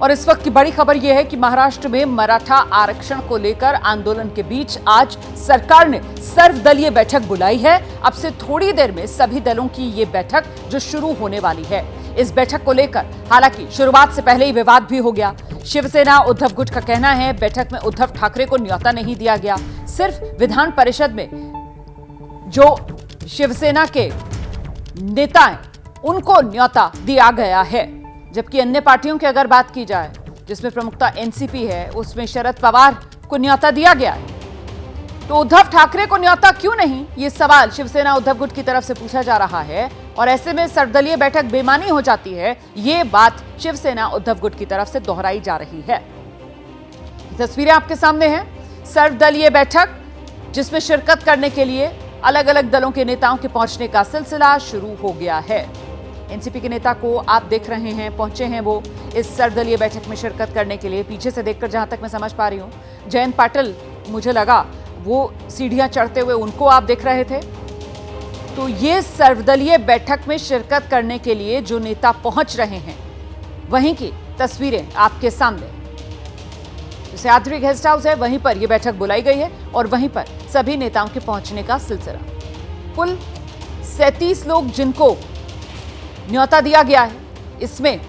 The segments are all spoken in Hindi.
और इस वक्त की बड़ी खबर यह है कि महाराष्ट्र में मराठा आरक्षण को लेकर आंदोलन के बीच आज सरकार ने सर्वदलीय बैठक बुलाई है। अब से थोड़ी देर में सभी दलों की ये बैठक जो शुरू होने वाली है। इस बैठक को लेकर हालांकि शुरुआत से पहले ही विवाद भी हो गया। शिवसेना उद्धव गुट का कहना है बैठक में उद्धव ठाकरे को न्योता नहीं दिया गया, सिर्फ विधान परिषद में जो शिवसेना के नेता हैं उनको न्योता दिया गया है। जबकि अन्य पार्टियों की अगर बात की जाए जिसमें प्रमुखता एनसीपी है, उसमें शरद पवार को न्योता दिया गया है। तो उद्धव ठाकरे को न्योता क्यों नहीं, ये सवाल शिवसेना उद्धव गुट की तरफ से पूछा जा रहा है। और ऐसे में सर्वदलीय बैठक बेमानी हो जाती है, ये बात शिवसेना उद्धव गुट की तरफ से दोहराई जा रही है। तस्वीरें आपके सामने हैं, सर्वदलीय बैठक जिसमें शिरकत करने के लिए अलग अलग दलों के नेताओं के पहुंचने का सिलसिला शुरू हो गया है। एनसीपी के नेता को आप देख रहे हैं, पहुंचे हैं वो इस सर्वदलीय बैठक में शिरकत करने के लिए। पीछे से देखकर जहां तक मैं समझ पा रही हूं, जयंत पाटिल मुझे लगा वो सीढ़ियां चढ़ते हुए उनको आप देख रहे थे। तो ये सर्वदलीय बैठक में शिरकत करने के लिए जो नेता पहुंच रहे हैं वहीं की तस्वीरें आपके सामने। जैसे आंतरिक गेस्ट हाउस है वहीं पर यह बैठक बुलाई गई है और वहीं पर सभी नेताओं के पहुंचने का सिलसिला। कुल 37 लोग जिनको न्योता दिया गया है, इसमें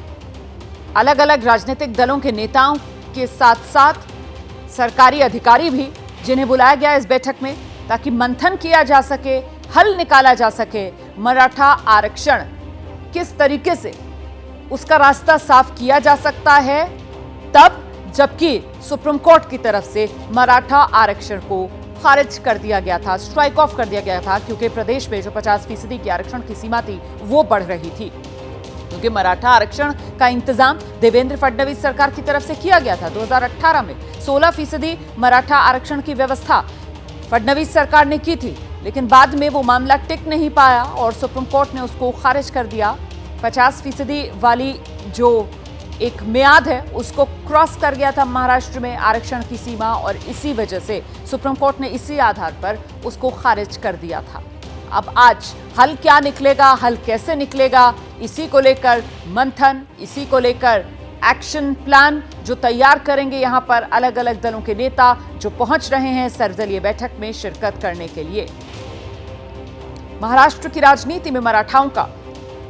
अलग अलग राजनीतिक दलों के नेताओं के साथ साथ सरकारी अधिकारी भी जिन्हें बुलाया गया इस बैठक में, ताकि मंथन किया जा सके, हल निकाला जा सके। मराठा आरक्षण किस तरीके से उसका रास्ता साफ किया जा सकता है, तब जबकि सुप्रीम कोर्ट की तरफ से मराठा आरक्षण को खारिज कर दिया गया था, स्ट्राइक ऑफ कर दिया गया था, क्योंकि प्रदेश में जो 50% की आरक्षण की सीमा थी वो बढ़ रही थी। क्योंकि मराठा आरक्षण का इंतजाम देवेंद्र फडणवीस सरकार की तरफ से किया गया था। 2018 में 16% मराठा आरक्षण की व्यवस्था फडणवीस सरकार ने की थी, लेकिन बाद में वो मामला टिक नहीं पाया और सुप्रीम कोर्ट ने उसको खारिज कर दिया। 50% वाली जो एक मियाद है उसको क्रॉस कर गया था महाराष्ट्र में आरक्षण की सीमा, और इसी वजह से सुप्रीम कोर्ट ने इसी आधार पर उसको खारिज कर दिया था। अब आज हल क्या निकलेगा, हल कैसे निकलेगा, इसी को लेकर मंथन, इसी को लेकर एक्शन प्लान जो तैयार करेंगे यहां पर अलग अलग दलों के नेता जो पहुंच रहे हैं सर्वदलीय बैठक में शिरकत करने के लिए। महाराष्ट्र की राजनीति में मराठाओं का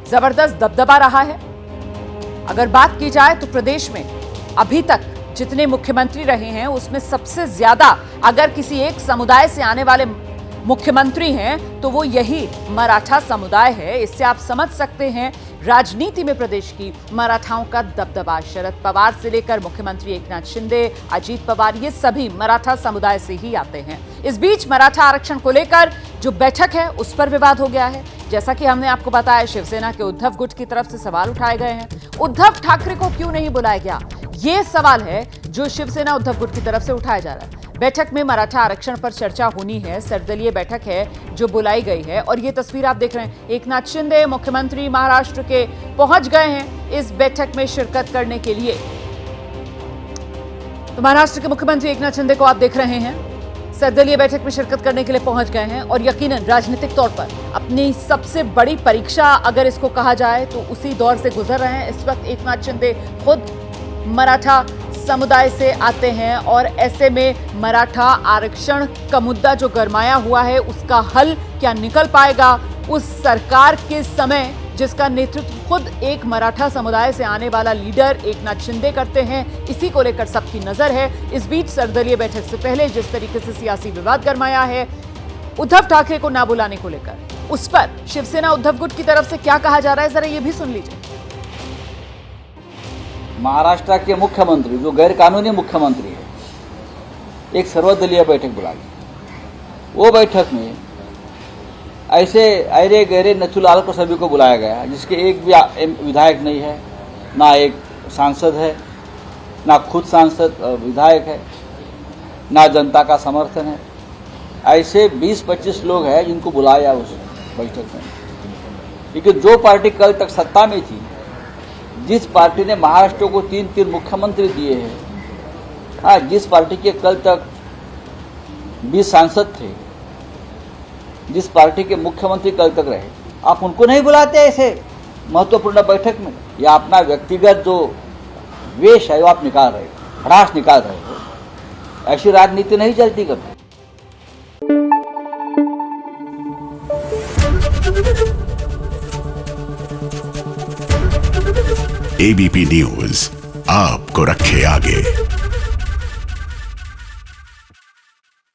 जबरदस्त दबदबा रहा है। अगर बात की जाए तो प्रदेश में अभी तक जितने मुख्यमंत्री रहे हैं उसमें सबसे ज्यादा अगर किसी एक समुदाय से आने वाले मुख्यमंत्री हैं तो वो यही मराठा समुदाय है। इससे आप समझ सकते हैं राजनीति में प्रदेश की मराठाओं का दबदबा। शरद पवार से लेकर मुख्यमंत्री एकनाथ शिंदे, अजीत पवार, ये सभी मराठा समुदाय से ही आते हैं। इस बीच मराठा आरक्षण को लेकर जो बैठक है उस पर विवाद हो गया है। जैसा कि हमने आपको बताया, शिवसेना के उद्धव गुट की तरफ से सवाल उठाए गए हैं। उद्धव ठाकरे को क्यों नहीं बुलाया गया, ये सवाल है जो शिवसेना उद्धव गुट की तरफ से उठाया जा रहा है। बैठक में मराठा आरक्षण पर चर्चा होनी है, सर्वदलीय बैठक है जो बुलाई गई है। और ये तस्वीर आप देख रहे हैं, एकनाथ शिंदे मुख्यमंत्री महाराष्ट्र के पहुंच गए हैं इस बैठक में शिरकत करने के लिए। तो महाराष्ट्र के मुख्यमंत्री एकनाथ शिंदे को आप देख रहे हैं सर्वदलीय बैठक में शिरकत करने के लिए पहुंच गए हैं और यकीनन राजनीतिक तौर पर अपनी सबसे बड़ी परीक्षा अगर इसको कहा जाए तो उसी दौर से गुजर रहे हैं। इस वक्त एकनाथ शिंदे खुद मराठा समुदाय से आते हैं और ऐसे में मराठा आरक्षण का मुद्दा जो गरमाया हुआ है उसका हल क्या निकल पाएगा। उस सरकार के समय जिसका नेतृत्व खुद एक मराठा समुदाय से आने वाला लीडर एकनाथ शिंदे करते हैं, इसी को लेकर सबकी नजर है। इस बीच सर्वदलीय बैठक से पहले जिस तरीके से सियासी विवाद गरमाया है उद्धव ठाकरे को ना बुलाने को लेकर, उस पर शिवसेना उद्धव गुट की तरफ से क्या कहा जा रहा है, जरा ये भी सुन लीजिए। महाराष्ट्र के मुख्यमंत्री जो गैर कानूनी मुख्यमंत्री है, एक सर्वदलीय बैठक बुलाई। वो बैठक में ऐसे अरे गहरे नथुलाल को सभी को बुलाया गया जिसके एक भी विधायक नहीं है, ना एक सांसद है, ना खुद सांसद विधायक है, ना जनता का समर्थन है। ऐसे 20-25 लोग हैं जिनको बुलाया उस बैठक में, क्योंकि जो पार्टी कल तक सत्ता में थी, जिस पार्टी ने महाराष्ट्र को 3 मुख्यमंत्री दिए हैं, हाँ, जिस पार्टी के कल तक 20 सांसद थे, जिस पार्टी के मुख्यमंत्री कल तक रहे, आप उनको नहीं बुलाते ऐसे महत्वपूर्ण बैठक में, या अपना व्यक्तिगत जो वेश है वो आप निकाल रहे हो, हड़ास निकाल रहे हो। ऐसी राजनीति नहीं चलती कभी। एबीपी न्यूज आपको रखे आगे।